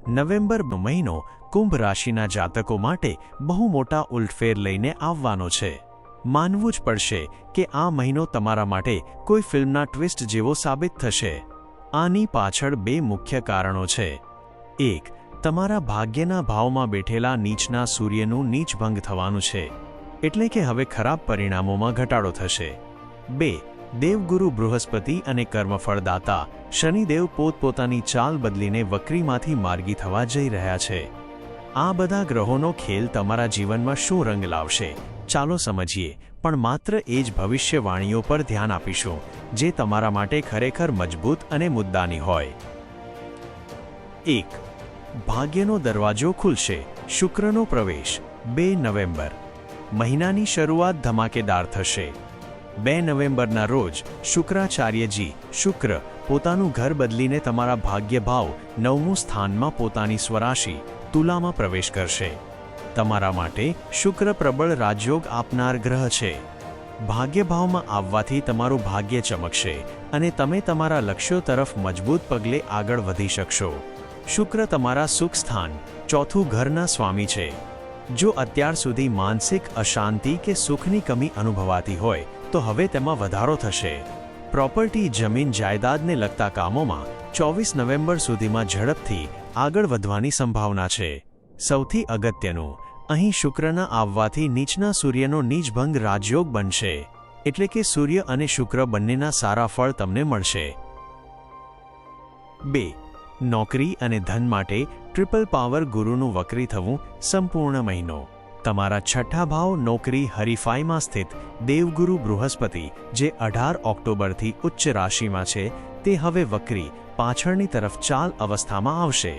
November મહિનો કુંભ રાશિના જાતકો માટે બહુ મોટા ઉલટફેર લઈને આવવાનો છે. માનવું જ પડશે કે આ મહિનો તમારા માટે કોઈ ફિલ્મના ટ્વિસ્ટ જેવો સાબિત થશે. આની પાછળ બે મુખ્ય કારણો છે. 1. તમારા ભાગ્યના ભાવમાં બેઠેલા નીચના સૂર્યનું નીચભંગ થવાનું છે, એટલે કે હવે ખરાબ પરિણામોમાં ઘટાડો થશે. 2. દેવગુરુ બૃહસ્પતિ અને કર્મફળદાતા શનિદેવ પોતપોતાની ચાલ બદલીને વક્રીમાંથી માર્ગી થવા જઈ રહ્યા છે. આ બધા ગ્રહોનો ખેલ તમારા જીવનમાં શું રંગ લાવશે, ચાલો સમજીએ, પણ માત્ર એ જ ભવિષ્યવાણીઓ પર ધ્યાન આપીશું જે તમારા માટે ખરેખર મજબૂત અને મુદ્દાની હોય. 1. ભાગ્યનો દરવાજો ખુલશે. શુક્રનો પ્રવેશ 2 નવેમ્બર. મહિનાની શરૂઆત ધમાકેદાર થશે. 2 નવેમ્બરના રોજ શુક્રાચાર્યજી શુક્ર પોતાનું ઘર બદલીને તમારા ભાગ્યભાવ 9મું સ્થાનમાં પોતાની સ્વરાશિ તુલામાં પ્રવેશ કરશે. તમારા માટે શુક્ર પ્રબળ રાજયોગ આપનાર ગ્રહ છે. ભાગ્યભાવમાં આવવાથી તમારું ભાગ્ય ચમકશે અને તમે તમારા લક્ષ્યો તરફ મજબૂત પગલે આગળ વધી શકશો. શુક્ર તમારા સુખ સ્થાન 4થું ઘરના સ્વામી છે. જો અત્યાર સુધી માનસિક અશાંતિ કે સુખની કમી અનુભવાતી હોય તો હવે તેમાં વધારો થશે. પ્રોપર્ટી જમીન જાયદાદને લગતા કામોમાં 24 નવેમ્બર સુધીમાં ઝડપથી આગળ વધવાની સંભાવના છે. સૌથી અગત્યનું, અહીં શુક્રના આવવાથી નીચના સૂર્યનો નીચભંગ રાજયોગ બનશે, એટલે કે સૂર્ય અને શુક્ર બંનેના સારા ફળ તમને મળશે. 2. નોકરી અને ધન માટે ટ્રિપલ પાવર ગુરુનું વક્રી થવું. સંપૂર્ણ મહિનો તમારા છઠ્ઠા ભાવ નોકરી હરીફાઈમાં સ્થિત દેવગુરુ બૃહસ્પતિ જે 18 ઓક્ટોબરથી ઉચ્ચ રાશિમાં છે તે હવે વક્રી પાછળની તરફ ચાલ અવસ્થામાં આવશે.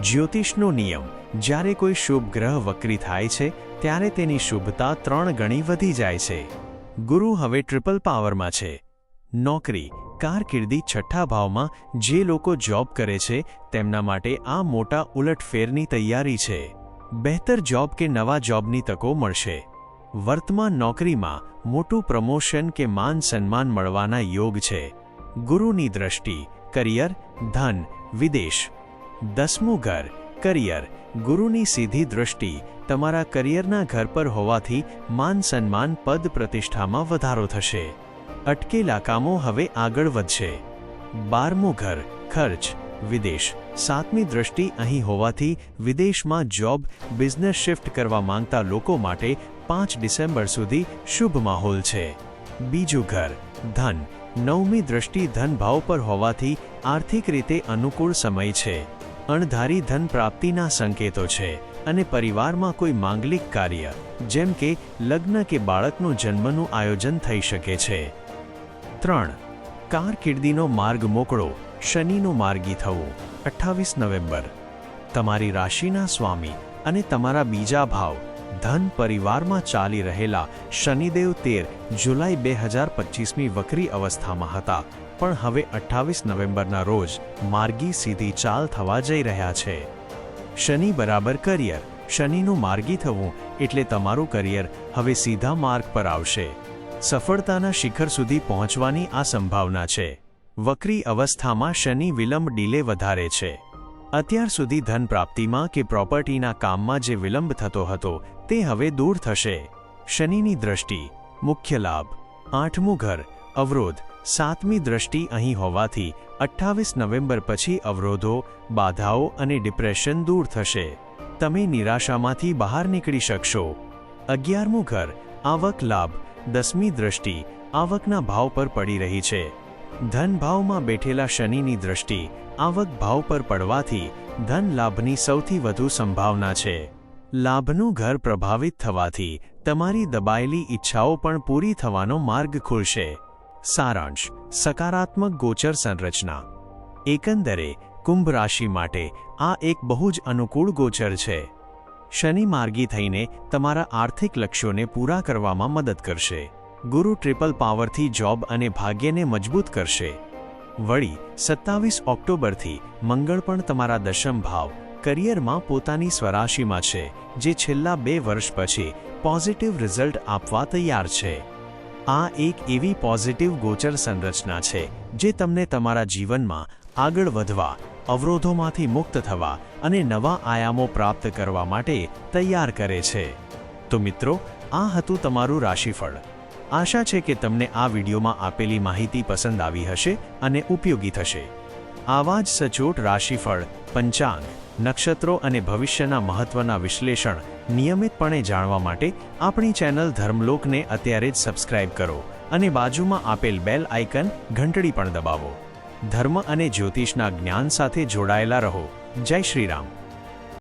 જ્યોતિષનો નિયમ, જ્યારે કોઈ શુભ ગ્રહ વક્રી થાય છે ત્યારે તેની શુભતા 3 ગણી વધી જાય છે. ગુરુ હવે ટ્રિપલ પાવરમાં છે. નોકરી કારકિર્દી છઠ્ઠા ભાવમાં જે લોકો જોબ કરે છે તેમના માટે આ મોટા ઉલટફેરની તૈયારી છે. બહેતર જોબ કે નવા જોબની તકો મળશે. વર્તમાન નોકરીમાં મોટું પ્રમોશન કે માન સન્માન મળવાના યોગ છે. ગુરુની દ્રષ્ટિ કરિયર, ધન, વિદેશ. 10મું ઘર કરિયર. ગુરુની સીધી દૃષ્ટિ તમારા કરિયરના ઘર પર હોવાથી માન સન્માન પદ પ્રતિષ્ઠામાં વધારો થશે. અટકેલા કામો હવે આગળ વધશે. 12મું ઘર ખર્ચ, વિદેશ. 7મી દૃષ્ટિ અહીં હોવાથી વિદેશમાં જોબ, બિઝનેસ શિફ્ટ કરવા માંગતા લોકો માટે 5 ડિસેમ્બર સુધી શુભ માહોલ છે. બીજું ઘર ધન. 9મી દૃષ્ટિ ધન ભાવ પર હોવાથી આર્થિક રીતે અનુકૂળ સમય છે. અણધારી ધન પ્રાપ્તિના સંકેતો છે અને પરિવારમાં કોઈ માંગલિક કાર્ય જેમ કે લગ્ન કે બાળકનું જન્મનું આયોજન થઈ શકે છે. 3. કારકિર્દીનો માર્ગ મોકળો. શનિનું માર્ગી થવું 28 નવેમ્બર. તમારી રાશિના સ્વામી અને તમારા બીજા ભાવ ધન પરિવારમાં ચાલી રહેલા શનિદેવ 13 જુલાઈ 2025મી વક્રી અવસ્થામાં હતા, પણ હવે 28 નવેમ્બરના રોજ માર્ગી સીધી ચાલ થવા જઈ રહ્યા છે. શનિ બરાબર કરિયર. શનિનું માર્ગી થવું એટલે તમારું કરિયર હવે સીધા માર્ગ પર આવશે. સફળતાના શિખર સુધી પહોંચવાની આ સંભાવના છે. વક્રી અવસ્થામાં શનિ વિલંબ ડીલે વધારે છે. અત્યાર સુધી ધન પ્રાપ્તિમાં કે પ્રોપર્ટીના કામમાં જે વિલંબ થતો હતો તે હવે દૂર થશે. શનિની દ્રષ્ટિ મુખ્ય લાભ. 8મું ઘર અવરોધ. 7મી દૃષ્ટિ અહીં હોવાથી 28 નવેમ્બર પછી અવરોધો, બાધાઓ અને ડિપ્રેશન દૂર થશે. તમે નિરાશામાંથી બહાર નીકળી શકશો. 11મું ઘર આવક લાભ. 10મી દૃષ્ટિ આવકના ભાવ પર પડી રહી છે. ધન ભાવમાં બેઠેલા શનિની દૃષ્ટિ આવક ભાવ પર પડવાથી ધન લાભની સૌથી વધુ સંભાવના છે. લાભનું ઘર પ્રભાવિત થવાથી તમારી દબાયેલી ઈચ્છાઓ પણ પૂરી થવાનો માર્ગ ખુલશે. સારાંશ. સકારાત્મક ગોચર સંરચના. એકંદરે કુંભ રાશિ માટે આ એક બહુ જ અનુકૂળ ગોચર છે. શનિ માર્ગી થઈને તમારા આર્થિક લક્ષ્યોને પૂરા કરવામાં મદદ કરશે. ગુરુ ટ્રિપલ પાવરથી જોબ અને ભાગ્યને મજબૂત કરશે. વળી 27 ઓક્ટોબરથી મંગળ પણ તમારા દશમ ભાવ કરિયરમાં પોતાની સ્વરાશિમાં છે, જે છેલ્લા 2 વર્ષ પછી પોઝિટિવ રિઝલ્ટ આપવા તૈયાર છે. આ એક એવી પોઝિટિવ ગોચર સંરચના છે જે તમને તમારા જીવનમાં આગળ વધવા અવરોધોમાંથી મુક્ત થવા અને નવા આયામો પ્રાપ્ત કરવા માટે તૈયાર કરે છે. તો મિત્રો, આ હતું તમારું રાશિફળ. આશા છે કે તમને આ વિડીયોમાં આપેલી માહિતી પસંદ આવી હશે અને ઉપયોગી થશે. આવા જ સચોટ રાશિફળ, પંચાંગ, નક્ષત્રો અને ભવિષ્યના મહત્વના વિશ્લેષણ નિયમિતપણે જાણવા માટે આપણી ચેનલ ધર્મલોકને અત્યારે જ સબસ્ક્રાઇબ કરો અને બાજુમાં આપેલ બેલ આઇકન ઘંટડી પણ દબાવો. ધર્મ અને જ્યોતિષના જ્ઞાન સાથે જોડાયેલા રહો. જય શ્રી રામ.